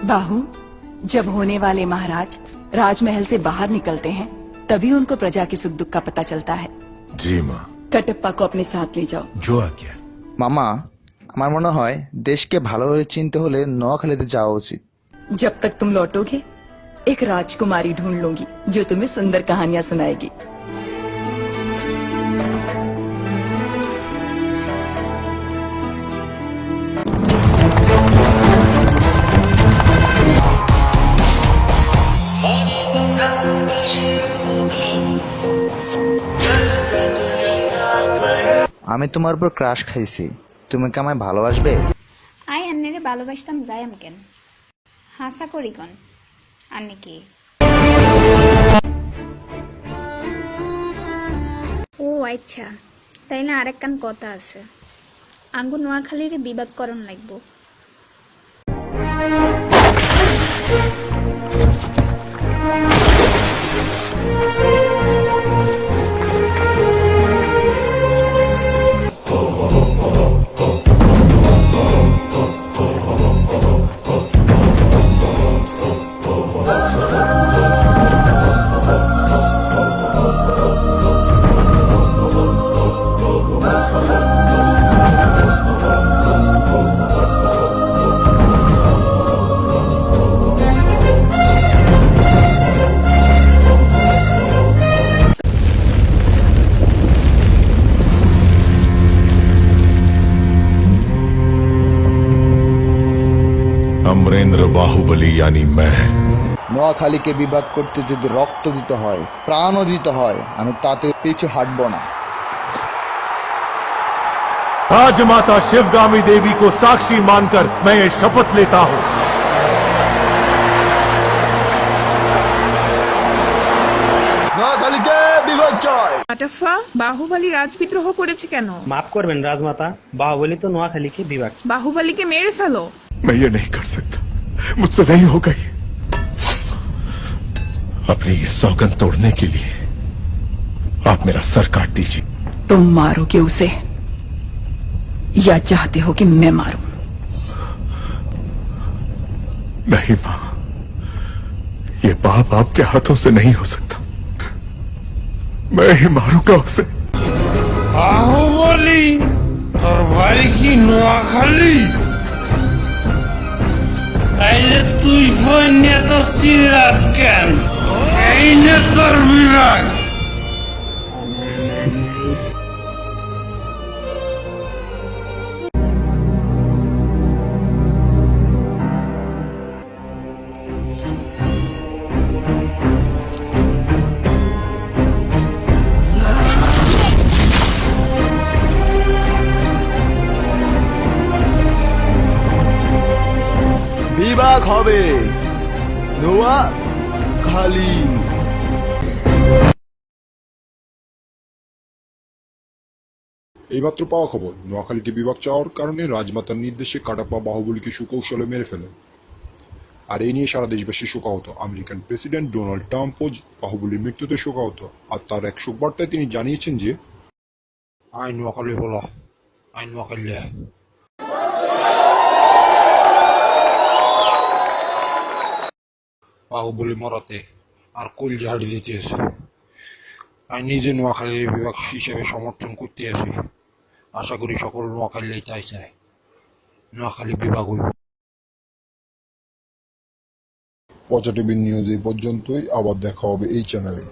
बाहू, जब होने वाले महाराज राजमहल से बाहर निकलते हैं तभी उनको प्रजा के सुख दुख का पता चलता है। जी माँ। कटप्पा को अपने साथ ले जाओ। जो आज्ञा। মামা, আমার মনে হয় দেশকে ভালোভাবে চিনতে হলে নোয়াখালীতে যাওয়া উচিত। जब तक तुम लौटोगे एक राजकुमारी ढूंढ लूंगी जो तुम्हें सुंदर कहानियाँ सुनाएगी। আমি তোমার উপর ক্রাশ খাইছি, তুমি কি আমায় ভালোবাসবে? আই আন্নেরে ভালোবাসতাম যাইম কেন, হাসা করি কন আন্নে কি? ও আচ্ছা, তাই না? আরেকখান কথা আছে, আঙ্গু নোয়াখালীরে বিবাদ করণ লাগবো। अमरेंद्र बाहुबली यानी मैं। নোয়াখালীকে বিবাদ করতে যদি রক্ত দিতে হয়, প্রাণও দিতে হয়, আমি তাতে পিছু হাঁটবো না। राजमाता शिवगामी देवी को साक्षी मानकर मैं ये शपथ लेता हूँ। নোয়াখালীকে বিবাদ চাই। কাটাফা, বাহুবলী রাজবিদ্রোহ করেছে কেন? মাফ করবেন রাজমাতা, বাহুবলী তো নোয়াখালীকে বিভাগ। বাহুবলীকে মেরে ফেলো। मैं ये नहीं कर सकता, मुझसे नहीं हो गई। अपनी ये सौगंध तोड़ने के लिए आप मेरा सर काट दीजिए। तुम मारोगे उसे या चाहते हो कि मैं मारूं? नहीं मां, ये पाप आपके हाथों से नहीं हो सकता। मैं ही मारूंगा उसे। বাহুবলী তোর বাড়ি কি নোয়াখালী? তাইলে তুই ফোনে তো সিরাজ কেন? এই নে তোর বিভাগ। বিভাগ হবে নোয়াখালী। এইমাত্র পাওয়া খবর, নোয়াখালীকে বিভাগ চাওয়ার কারণে রাজমাতার নির্দেশে কাটাপ্পা বাহুবলীকে সুকৌশলে মেরে ফেলে। আর এই নিয়ে সারা দেশবাসী শোকাহত। আমেরিকান প্রেসিডেন্ট ডোনাল্ড ট্রাম্পও বাহুবলীর মৃত্যুতে শোকাহত। আর তার এক শোক বার্তায় তিনি জানিয়েছেন যে আইন নোয়াখালী বলো, আইন নোয়াখালী। বাহুবলী মরাতে আর কুল ঝাড় দিতেছে। আমি নিজে নোয়াখালীর বিভাগ হিসেবে সমর্থন করতে আছি। আশা করি সকল নোয়াখালী তাই চায়, নোয়াখালী বিভাগ হইব। পচা টিভির নিউজ এই পর্যন্তই। আবার দেখা হবে এই চ্যানেলে।